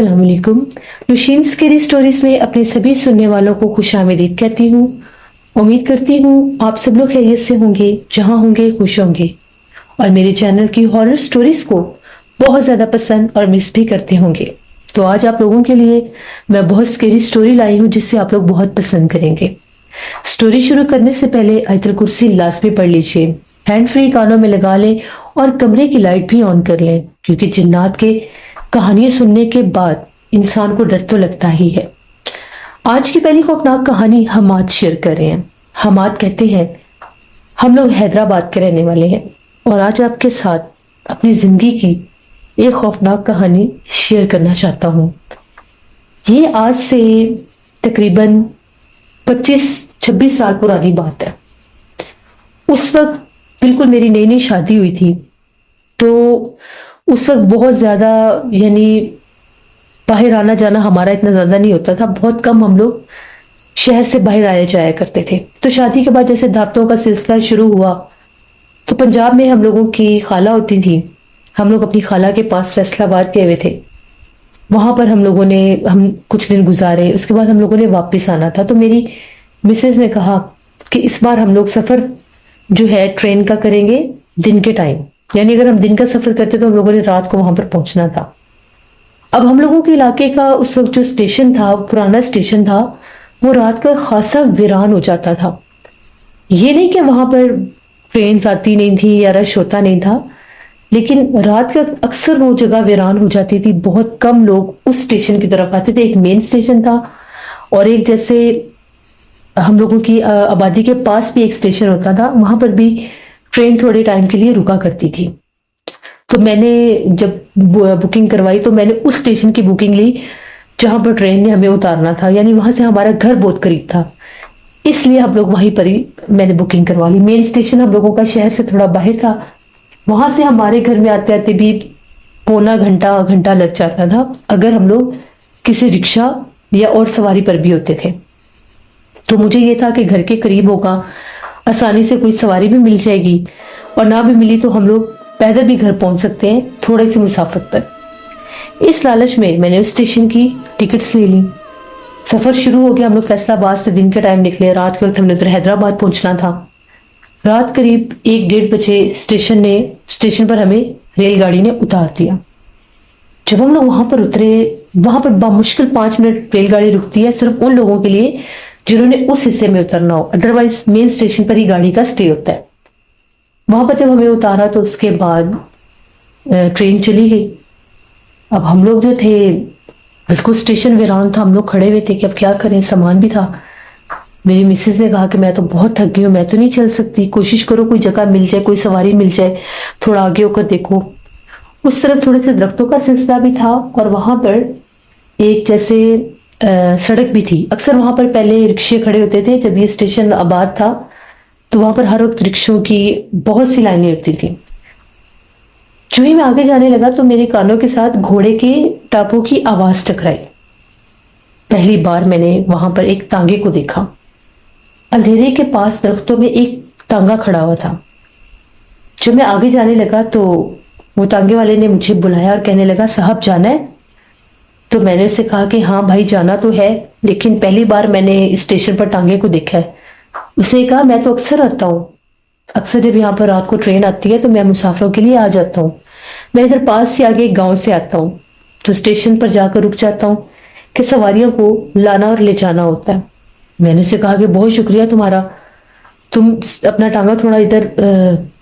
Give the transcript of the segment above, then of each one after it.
अस्सलाम वालेकुम। Nausheen scary stories में अपने सभी सुनने वालों को खुशामदीद कहती हूँ। उम्मीद करती हूँ आप सब लोग खैरियत से होंगे, जहाँ होंगे खुश होंगे और मेरे चैनल की हॉरर स्टोरीज को बहुत ज्यादा पसंद और मिस भी करते होंगे। तो आज आप लोगों के लिए मैं बहुत स्केरी स्टोरी लाई हूँ जिससे आप लोग बहुत पसंद करेंगे। स्टोरी शुरू करने से पहले आयतुल कुर्सी लाजमी पढ़ लीजिए, हैंड फ्री कानों में लगा लें और कमरे की लाइट भी ऑन कर लें, क्योंकि जिन्नात के कहानियां सुनने के बाद इंसान को डर तो लगता ही है। आज की पहली खौफनाक कहानी हमाद शेयर कर रहे हैं। हमाद कहते हैं, हम लोग हैदराबाद के रहने वाले हैं और आज आपके साथ अपनी जिंदगी की एक खौफनाक कहानी शेयर करना चाहता हूँ। ये आज से तकरीबन 25-26 साल पुरानी बात है। उस वक्त बिल्कुल मेरी नई नई शादी हुई थी, तो उस वक्त बहुत ज्यादा यानी बाहर आना जाना हमारा इतना ज्यादा नहीं होता था। बहुत कम हम लोग शहर से बाहर आया जाया करते थे। तो शादी के बाद जैसे दावतों का सिलसिला शुरू हुआ, तो पंजाब में हम लोगों की खाला होती थी। हम लोग अपनी खाला के पास फैसलाबाद गए हुए थे। वहां पर हम कुछ दिन गुजारे। उसके बाद हम लोगों ने वापस आना था। तो मेरी मिसेज ने कहा कि इस बार हम लोग सफर जो है ट्रेन का करेंगे दिन के टाइम, यानी अगर हम दिन का सफर करते तो हम लोगों ने रात को वहां पर पहुंचना था। अब हम लोगों के इलाके का उस वक्त जो स्टेशन था, पुराना स्टेशन था, वो रात का खासा वीरान हो जाता था। ये नहीं कि वहां पर ट्रेन आती नहीं थी या रश होता नहीं था, लेकिन रात का अक्सर वो जगह वीरान हो जाती थी। बहुत कम लोग उस स्टेशन की तरफ आते थे। एक मेन स्टेशन था और एक जैसे हम लोगों की आबादी के पास भी एक स्टेशन होता था, वहां पर भी ट्रेन थोड़े टाइम के लिए रुका करती थी। तो मैंने जब बुकिंग करवाई तो मैंने उस स्टेशन की बुकिंग ली जहां पर ट्रेन ने हमें उतारना था, यानी वहां से हमारा घर बहुत करीब था, इसलिए हम लोग वहीं पर ही मैंने बुकिंग करवा ली। मेन स्टेशन हम लोगों का शहर से थोड़ा बाहर था। वहां से हमारे घर में आते आते भी पौना घंटा लग जाता था, अगर हम लोग किसी रिक्शा या और सवारी पर भी होते थे। तो मुझे ये था कि घर के करीब होगा, आसानी से कोई सवारी भी मिल जाएगी, और ना भी मिली तो हम लोग पैदल भी घर पहुंच सकते हैं थोड़े सी मुसाफत पर। इस लालच में मैंने उस स्टेशन की टिकट्स ले ली। सफर शुरू हो गया। हम लोग फैसलाबाद से दिन के टाइम निकले। रात के वक्त हमने उधर हैदराबाद पहुंचना था। रात करीब 1-1:30 बजे स्टेशन पर हमें रेलगाड़ी ने उतार दिया। जब हम लोग वहां पर उतरे, वहां पर बामुश्किल 5 मिनट रेलगाड़ी रुकती है सिर्फ उन लोगों के लिए जिन्होंने उस हिस्से में उतरना हो, अदरवाइज मेन स्टेशन पर ही गाड़ी का स्टे होता है। वहां पर जब हमें उतारा तो उसके बाद ट्रेन चली गई। अब हम लोग जो थे, बिल्कुल स्टेशन वीरान था, हम लोग खड़े हुए थे कि अब क्या करें, सामान भी था। मेरी मिसेज ने कहा कि मैं तो बहुत थक गई हूँ, मैं तो नहीं चल सकती, कोशिश करो कोई जगह मिल जाए, कोई सवारी मिल जाए, थोड़ा आगे होकर देखो। उस तरफ थोड़े से दरख्तों का सिलसिला भी था और वहां पर एक जैसे सड़क भी थी। अक्सर वहां पर पहले रिक्शे खड़े होते थे। जब ये स्टेशन आबाद था तो वहां पर हर वक्त रिक्शों की बहुत सी लाइनें होती थी। जो ही मैं आगे जाने लगा तो मेरे कानों के साथ घोड़े के टापों की आवाज टकराई। पहली बार मैंने वहां पर एक तांगे को देखा। अंधेरे के पास दरख्तों में एक तांगा खड़ा हुआ था। जब मैं आगे जाने लगा तो वो तांगे वाले ने मुझे बुलाया और कहने लगा, साहब जाना है? तो मैंने उससे कहा कि हाँ भाई जाना तो है, लेकिन पहली बार मैंने इस स्टेशन पर टांगे को देखा है। उसने कहा, मैं तो अक्सर आता हूँ, अक्सर जब यहाँ पर रात को ट्रेन आती है तो मैं मुसाफिरों के लिए आ जाता हूँ। मैं इधर पास से आगे एक गाँव से आता हूँ, तो स्टेशन पर जाकर रुक जाता हूँ कि सवारियों को लाना और ले जाना होता है। मैंने उससे कहा कि बहुत शुक्रिया तुम्हारा, तुम अपना टांगा थोड़ा इधर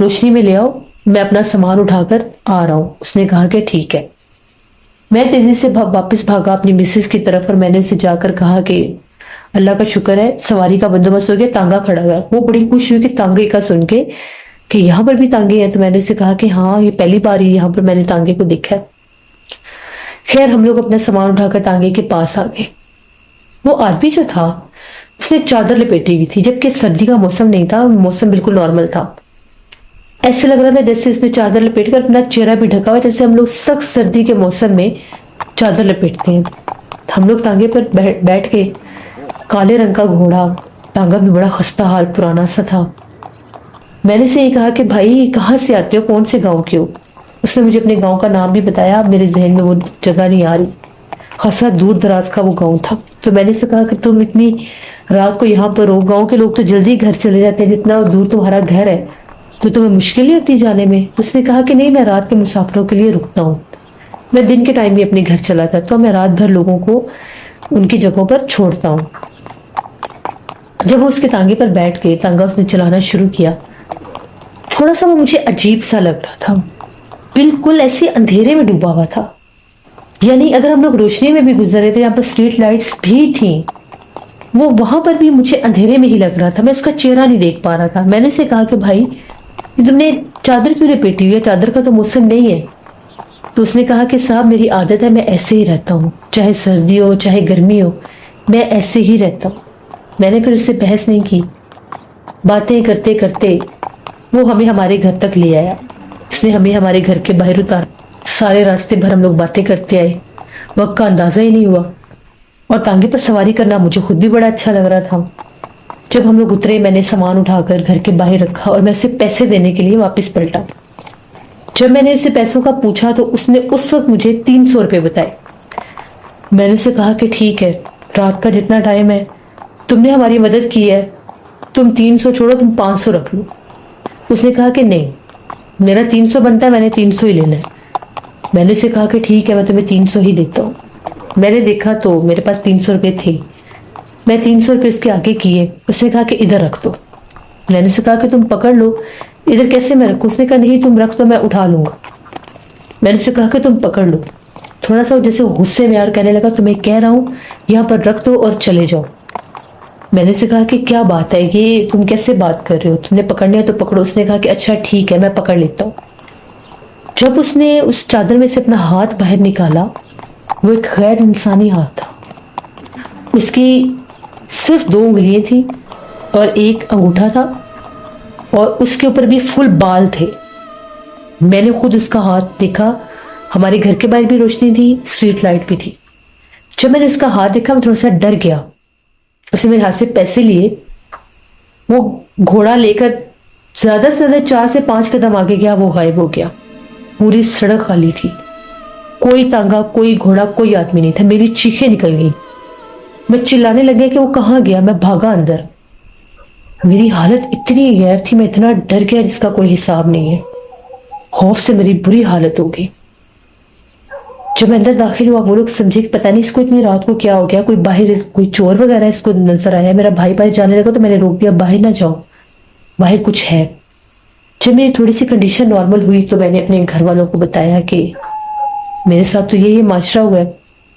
रोशनी में ले आओ, मैं अपना सामान उठाकर आ रहा हूँ। उसने कहा कि ठीक है। मैं तेजी से वापस भागा अपनी मिसेज की तरफ और मैंने उसे जाकर कहा कि अल्लाह का शुक्र है, सवारी का बंदोबस्त हो गया, तांगा खड़ा हुआ है। वो बड़ी खुश हुई कि तांगे का सुन के कि यहाँ पर भी तांगे हैं। तो मैंने उसे कहा कि हाँ, ये पहली बार ही यहाँ पर मैंने तांगे को देखा है। खैर हम लोग अपना सामान उठाकर तांगे के पास आ गए। वो आदमी जो था उसने चादर लपेटी हुई थी, जबकि सर्दी का मौसम नहीं था, मौसम बिल्कुल नॉर्मल था। ऐसे लग रहा था जैसे उसने चादर लपेट कर अपना चेहरा भी ढका हुआ, जैसे हम लोग सख्त सर्दी के मौसम में चादर लपेटते हैं। हम लोग तांगे पर बैठ के, काले रंग का घोड़ा, तांगा भी बड़ा खस्ता हाल पुराना सा था। मैंने से ये कहा कि भाई कहाँ से आते हो, कौन से गांव के हो? उसने मुझे अपने गांव का नाम भी बताया। अब मेरे जहन में वो जगह नहीं आ रही। खासा दूर दराज का वो गांव था। तो मैंने उससे कहा कि तुम इतनी रात को यहाँ पर हो, गांव के लोग तो जल्दी घर चले जाते हैं, जितना दूर तुम्हारा घर है तो तुम्हें मुश्किल नहीं होती जाने में। उसने कहा कि नहीं, मैं रात के मुसाफिरों के लिए रुकता हूँ, मैं दिन के टाइम भी अपने घर चला जाता हूँ, मैं रात भर लोगों को उनकी जगहों पर छोड़ता हूँ। जब वो उसके तांगे पर बैठ गए, तांगा उसने चलाना शुरू किया, थोड़ा सा वो मुझे अजीब सा लग रहा था, बिल्कुल ऐसे अंधेरे में डूबा हुआ था। यानी अगर हम लोग रोशनी में भी गुजर रहे थे, यहाँ पर स्ट्रीट लाइट्स भी थी, वो वहां पर भी मुझे अंधेरे में ही लग रहा था, मैं उसका चेहरा नहीं देख पा रहा था। मैंने उसे कहा कि भाई ये तुमने चादर क्यों लपेटी हुई है, चादर का तो मौसम नहीं है। तो उसने कहा कि साहब मेरी आदत है, मैं ऐसे ही रहता हूँ, चाहे सर्दी हो चाहे गर्मी हो, मैं ऐसे ही रहता हूँ। मैंने फिर उससे बहस नहीं की। बातें करते करते वो हमें हमारे घर तक ले आया, उसने हमें हमारे घर के बाहर उतार। सारे रास्ते भर हम लोग बातें करते आए, वक्त का अंदाजा ही नहीं हुआ। और तांगे पर सवारी करना मुझे खुद भी बड़ा अच्छा लग रहा था। जब हम लोग उतरे, मैंने सामान उठाकर घर के बाहर रखा और मैं उसे पैसे देने के लिए वापस पलटा। जब मैंने उसे पैसों का पूछा तो उसने उस वक्त मुझे 300 रुपये बताए। मैंने उसे कहा कि ठीक है, रात का जितना टाइम है, तुमने हमारी मदद की है, तुम 300 छोड़ो, तुम 500 रख लो। उसने कहा कि नहीं, मेरा 300 बनता है, मैंने 300 ही लेना है। मैंने उसे कहा कि ठीक है, मैं तुम्हें 300 ही देता हूँ। मैंने देखा तो मेरे पास 300 रुपये थे। मैं 300 रुपये उसके आगे किए। उसने कहा कि इधर रख दो। मैंने उसे कहा कि तुम पकड़ लो। इधर कैसे मैं रखूँ? उसने कहा नहीं, तुम रख दो, मैं उठा लूंगा। मैंने उसे कहा कि तुम पकड़ लो। थोड़ा सा जैसे गुस्से में यार कहने लगा, तुम्हें कह रहा हूँ यहाँ पर रख दो और चले जाओ। मैंने उसे कहा कि क्या बात है, ये तुम कैसे बात कर रहे हो, तुमने पकड़ने है तो पकड़ो। उसने कहा कि अच्छा ठीक है, मैं पकड़ लेता हूँ। जब उसने उस चादर में से अपना हाथ बाहर निकाला, वो एक गैर इंसानी हाथ था। उसकी सिर्फ 2 उंगलियां थी और एक अंगूठा था, और उसके ऊपर भी फुल बाल थे। मैंने खुद उसका हाथ देखा। हमारे घर के बाहर भी रोशनी थी, स्ट्रीट लाइट भी थी। जब मैंने उसका हाथ देखा, मैं थोड़ा सा डर गया। उसने मेरे हाथ से पैसे लिए, वो घोड़ा लेकर ज्यादा से ज्यादा 4 से 5 कदम आगे गया, वो गायब हो गया। पूरी सड़क खाली थी, कोई तांगा, कोई घोड़ा, कोई आदमी नहीं था। मेरी चीखें निकल गई, मैं चिल्लाने लगे कि वो कहाँ गया। मैं भागा अंदर। मेरी हालत इतनी गैर थी, मैं इतना डर गया जिसका कोई हिसाब नहीं है। खौफ से मेरी बुरी हालत हो गई। जब मैं अंदर दाखिल हुआ, वो लोग समझे कि पता नहीं इसको इतनी रात को क्या हो गया, कोई बाहर कोई चोर वगैरह इसको नजर आया। मेरा भाई बाहर जाने लगा तो मैंने रोक दिया, बाहर ना जाओ, बाहर कुछ है। जब मेरी थोड़ी सी कंडीशन नॉर्मल हुई तो मैंने अपने घर वालों को बताया कि मेरे साथ तो ये माजरा हुआ है।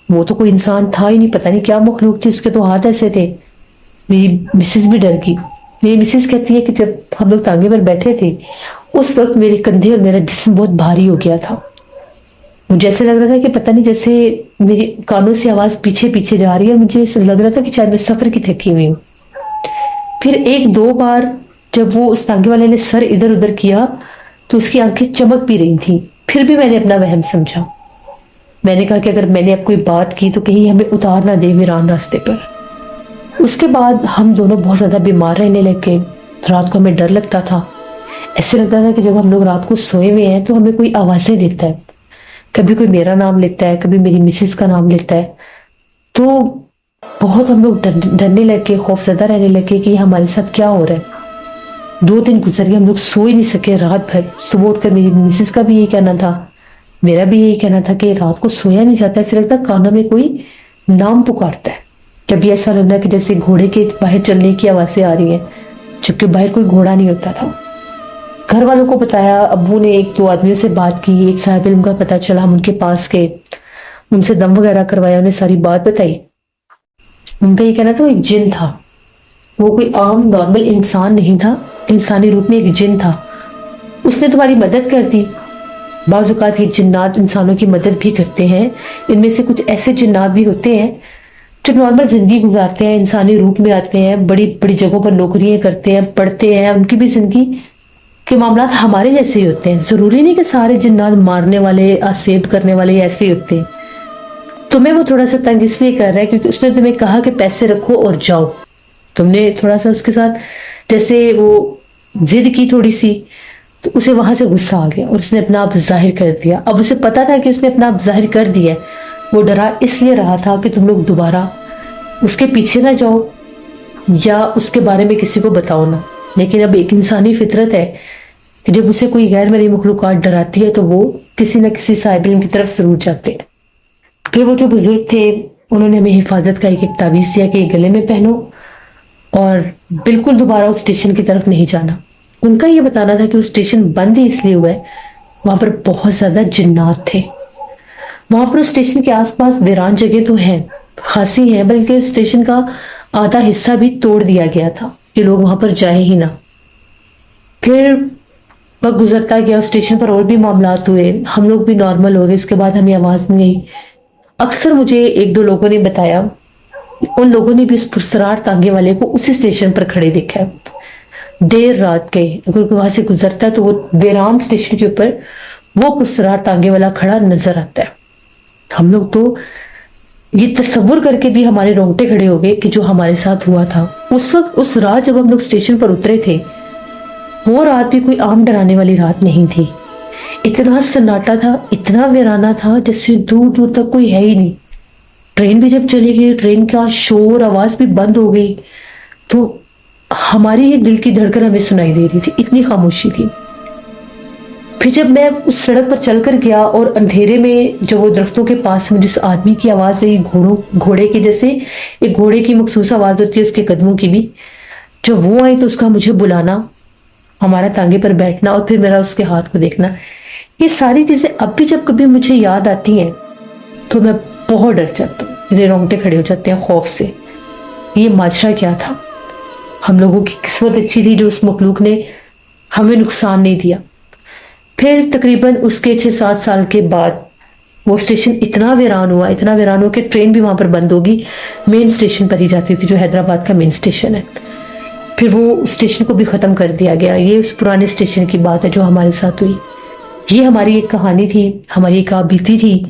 वो तो कोई इंसान था ही नहीं, पता नहीं क्या मखलूक थी, उसके तो हाथ ऐसे थे। मेरी मिसेज भी डर गई। मेरी मिसेज कहती है कि जब हम लोग तांगे पर बैठे थे, उस वक्त मेरे कंधे और मेरा जिस्म बहुत भारी हो गया था। मुझे ऐसे लग रहा था कि पता नहीं, जैसे मेरे कानों से आवाज पीछे पीछे जा रही है। मुझे ऐसा लग रहा था कि शायद मैं सफर की थकी हुई हूँ। फिर 1-2 बार जब वो उस तांगे वाले ने सर इधर उधर किया तो उसकी आंखें चमक भी रही थी। फिर भी मैंने अपना वहम समझा। मैंने कहा कि अगर मैंने अब कोई बात की तो कहीं हमें उतार ना दे वीरान रास्ते पर। उसके बाद हम दोनों बहुत ज्यादा बीमार रहने लग गए। रात को हमें डर लगता था। ऐसे लगता था कि जब हम लोग रात को सोए हुए हैं तो हमें कोई आवाजें देता है, कभी कोई मेरा नाम लेता है, कभी मेरी मिसेज का नाम लेता है। तो बहुत हम लोग डरने लगे, खौफजदा रहने लगे कि हमारे साथ क्या हो रहा है। 2 दिन गुजर गए, हम लोग सो ही नहीं सके रात भर। सुबह उठकर मेरी मिसेज का भी यही कहना था, मेरा भी यही कहना था कि रात को सोया नहीं जाता, ऐसे लगता कानों में कोई नाम पुकारता है। कभी ऐसा लगता है कि जैसे घोड़े के बाहर चलने की आवाजें आ रही हैं, जबकि बाहर कोई घोड़ा नहीं होता था। घर वालों को बताया, अब्बू ने 1-2 आदमियों से बात की, एक साहिब इल्म का पता चला, हम उनके पास गए, उनसे दम वगैरह करवाया, उन्हें सारी बात बताई। उनका ये कहना था वो एक जिन था, वो कोई आम नॉर्मल इंसान नहीं था, इंसानी रूप में एक जिन था। उसने तुम्हारी मदद कर दी। बाज़ औक़ात ये जिन्नात इंसानों की मदद भी करते हैं। इनमें से कुछ ऐसे जिन्नात भी होते हैं जो नॉर्मल जिंदगी गुजारते हैं, इंसानी रूप में आते हैं, बड़ी बड़ी जगहों पर नौकरियां करते हैं, पढ़ते हैं। उनकी भी जिंदगी के मामला हमारे जैसे ही होते हैं। जरूरी नहीं कि सारे जिन्नात मारने वाले, आसेब करने वाले ऐसे ही होते हैं। तुम्हें वो थोड़ा सा तंग इसलिए कर रहा है क्योंकि उसने तुम्हें कहा कि पैसे रखो और जाओ। तुमने थोड़ा सा उसके साथ जैसे वो जिद की थोड़ी सी, तो उसे वहां से गुस्सा आ गया और उसने अपना आप जाहिर कर दिया। अब उसे पता था कि उसने अपना आप जाहिर कर दिया है, وہ ڈرا اس لیے رہا تھا کہ تم لوگ دوبارہ اس کے پیچھے نہ جاؤ یا اس کے بارے میں کسی کو بتاؤ نہ. لیکن اب ایک انسانی فطرت ہے کہ جب اسے کوئی غیر مرئی مخلوقات ڈراتی ہے تو وہ کسی نہ کسی صاحب علم کی طرف ضرور جاتے ہیں. پھر وہ جو بزرگ تھے انہوں نے ہمیں حفاظت کا ایک تعویذ دیا کہ یہ گلے میں پہنو اور بالکل دوبارہ اس اسٹیشن کی طرف نہیں جانا. ان کا یہ بتانا تھا کہ وہ اسٹیشن بند ہی اس لیے ہوا ہے وہاں پر بہت زیادہ جنات تھے. وہاں پر اسٹیشن کے آس پاس ویران جگہ تو ہیں خاصی ہیں، بلکہ اسٹیشن کا آدھا حصہ بھی توڑ دیا گیا تھا کہ لوگ وہاں پر جائیں ہی نہ. پھر وقت گزرتا گیا، اسٹیشن پر اور بھی معاملات ہوئے، ہم لوگ بھی نارمل ہو گئے. اس کے بعد ہمیں آواز نہیں آئی. اکثر مجھے ایک دو لوگوں نے بتایا ان لوگوں نے بھی اس پرسرار تانگے والے کو اسی اسٹیشن پر کھڑے دیکھا ہے دیر رات کے. اگر وہاں سے گزرتا ہے تو وہ ویران اسٹیشن کے اوپر وہ پرسرار تانگے والا کھڑا نظر آتا ہے. ہم لوگ تو یہ تصور کر کے بھی ہمارے رونگٹے کھڑے ہو گئے کہ جو ہمارے ساتھ ہوا تھا اس وقت. اس رات جب ہم لوگ اسٹیشن پر اترے تھے وہ رات بھی کوئی عام ڈرانے والی رات نہیں تھی. اتنا سناٹا تھا، اتنا ویرانہ تھا جیسے دور دور تک کوئی ہے ہی نہیں. ٹرین بھی جب چلی گئی، ٹرین کا شور آواز بھی بند ہو گئی تو ہماری یہ دل کی دھڑکن ہمیں سنائی دے رہی تھی، اتنی خاموشی تھی. پھر جب میں اس سڑک پر چل کر گیا اور اندھیرے میں جو وہ درختوں کے پاس میں جس آدمی کی آواز ہے گھوڑے کی، جیسے ایک گھوڑے کی مخصوص آواز ہوتی ہے اس کے قدموں کی بھی، جب وہ آئی تو اس کا مجھے بلانا، ہمارا تانگے پر بیٹھنا اور پھر میرا اس کے ہاتھ کو دیکھنا، یہ ساری چیزیں اب بھی جب کبھی مجھے یاد آتی ہیں تو میں بہت ڈر جاتا ہوں، میرے رونگٹے کھڑے ہو جاتے ہیں خوف سے. یہ ماجرا کیا تھا؟ ہم لوگوں کی قسمت اچھی تھی جو اس مخلوق نے ہمیں نقصان نہیں دیا. پھر تقریباً اس کے 6-7 سال کے بعد وہ اسٹیشن اتنا ویران ہوا کہ ٹرین بھی وہاں پر بند ہوگی، مین اسٹیشن پر ہی جاتی تھی جو حیدرآباد کا مین اسٹیشن ہے. پھر وہ اسٹیشن کو بھی ختم کر دیا گیا. یہ اس پرانے اسٹیشن کی بات ہے جو ہمارے ساتھ ہوئی. یہ ہماری ایک کہانی تھی، ہماری ایک آپ بیتی تھی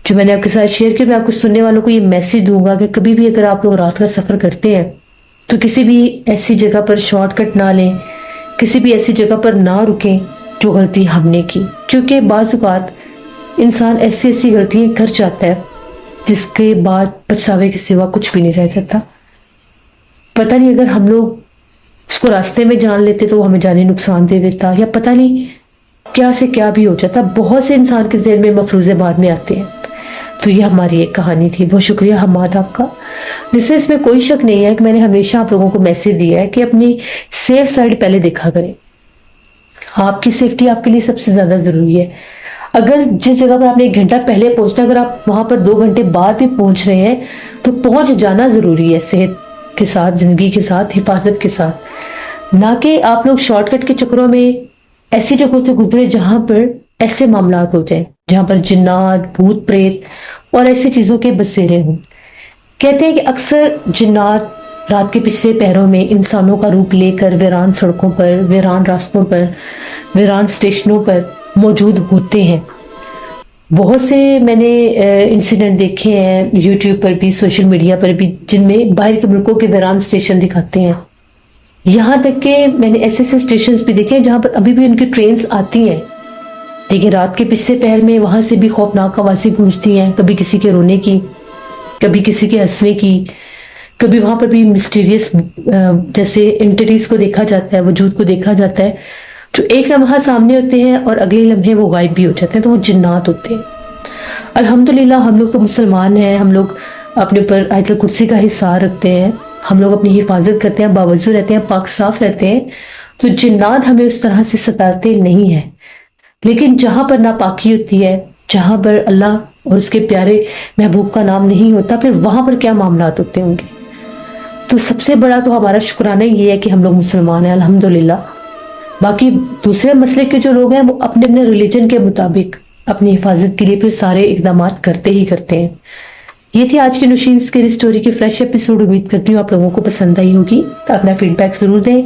جو میں نے آپ کے ساتھ شیئر کی. میں آپ کو سننے والوں کو یہ میسج دوں گا کہ کبھی بھی اگر آپ لوگ رات کا سفر کرتے ہیں تو کسی بھی ایسی جگہ پر شارٹ کٹ نہ لیں، کسی بھی ایسی جگہ پر نہ رکیں جو غلطی ہم نے کی. کیونکہ بعض اوقات انسان ایسی غلطیاں کر جاتا ہے جس کے بعد پچھتاوے کے سوا کچھ بھی نہیں رہ جاتا. پتہ نہیں اگر ہم لوگ اس کو راستے میں جان لیتے تو وہ ہمیں جانے نقصان دے دیتا، یا پتہ نہیں کیا سے کیا بھی ہو جاتا. بہت سے انسان کے ذہن میں مفروضے بعد میں آتے ہیں. تو یہ ہماری ایک کہانی تھی. بہت شکریہ حماد آپ کا. جس سے اس میں کوئی شک نہیں ہے کہ میں نے ہمیشہ آپ لوگوں کو میسج دیا ہے کہ اپنی سیف سائڈ پہلے دیکھا کریں. آپ کی سیفٹی آپ کے لیے سب سے زیادہ ضروری ہے. اگر جس جگہ پر آپ نے 1 گھنٹہ پہلے پہنچنا، اگر آپ وہاں پر 2 گھنٹے بعد بھی پہنچ رہے ہیں تو پہنچ جانا ضروری ہے، صحت کے ساتھ، زندگی کے ساتھ، حفاظت کے ساتھ. نہ کہ آپ لوگ شارٹ کٹ کے چکروں میں ایسی جگہوں سے گزرے جہاں پر ایسے معاملات ہو جائیں، جہاں پر جنات، بھوت پریت اور ایسی چیزوں کے بسیرے ہوں. کہتے ہیں کہ اکثر جنات رات کے پچھلے پہروں میں انسانوں کا روپ لے کر ویران سڑکوں پر، ویران راستوں پر، ویران اسٹیشنوں پر موجود ہوتے ہیں. بہت سے میں نے انسیڈنٹ دیکھے ہیں یوٹیوب پر بھی، سوشل میڈیا پر بھی، جن میں باہر کے ملکوں کے ویران اسٹیشن دکھاتے ہیں. یہاں تک کہ میں نے ایسے اسٹیشنز بھی دیکھے ہیں جہاں پر ابھی بھی ان کی ٹرینز آتی ہیں، لیکن رات کے پچھلے پہر میں وہاں سے بھی خوفناک آوازیں گونجتی ہیں، کبھی کسی کے رونے کی، کبھی کسی کے ہنسنے کی، کبھی وہاں پر بھی مسٹیریس جیسے انٹیٹیز کو دیکھا جاتا ہے، وجود کو دیکھا جاتا ہے جو ایک لمحہ سامنے ہوتے ہیں اور اگلے لمحے وہ غائب بھی ہو جاتے ہیں. تو وہ جنات ہوتے ہیں. الحمدللہ ہم لوگ تو مسلمان ہیں، ہم لوگ اپنے اوپر آیت الکرسی کا حصار رکھتے ہیں، ہم لوگ اپنی حفاظت کرتے ہیں، باوضو رہتے ہیں، پاک صاف رہتے ہیں، تو جنات ہمیں اس طرح سے ستاتے نہیں ہیں. لیکن جہاں پر ناپاکی ہوتی ہے، جہاں پر اللہ اور اس کے پیارے محبوب کا نام نہیں ہوتا، پھر وہاں پر کیا معاملات ہوتے ہوں گے. تو سب سے بڑا تو ہمارا شکرانہ یہ ہے کہ ہم لوگ مسلمان ہیں الحمدللہ. باقی دوسرے مسئلے کے جو لوگ ہیں وہ اپنے اپنے ریلیجن کے مطابق اپنی حفاظت کے لیے پھر سارے اقدامات کرتے ہی کرتے ہیں. یہ تھی آج کی نوشین اسکیری اسٹوری کی فریش ایپیسوڈ. امید کرتی ہوں آپ لوگوں کو پسند آئی ہوگی. اپنا فیڈ بیک ضرور دیں.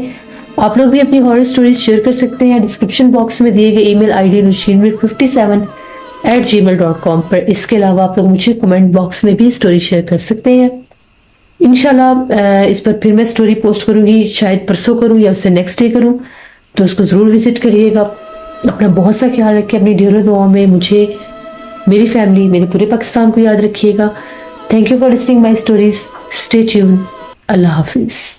آپ لوگ بھی اپنی ہارر اسٹوریز شیئر کر سکتے ہیں ڈسکرپشن باکس میں دیے گئے ای میل آئی ڈی nushinmir57@gmail.com پر. اس کے علاوہ آپ لوگ مجھے کمنٹ باکس میں بھی اسٹوری شیئر کر سکتے ہیں. انشاءاللہ اس پر پھر میں اسٹوری پوسٹ کروں گی، شاید پرسوں کروں یا اس سے نیکسٹ ڈے کروں، تو اس کو ضرور وزٹ کریے گا. اپنا بہت سا خیال رکھیں، اپنی ڈھیروں دعاؤں میں مجھے मेरी फैमिली, मेरे पूरे पाकिस्तान को याद रखिएगा। Thank you for listening my stories. Stay tune. Allah Hafiz.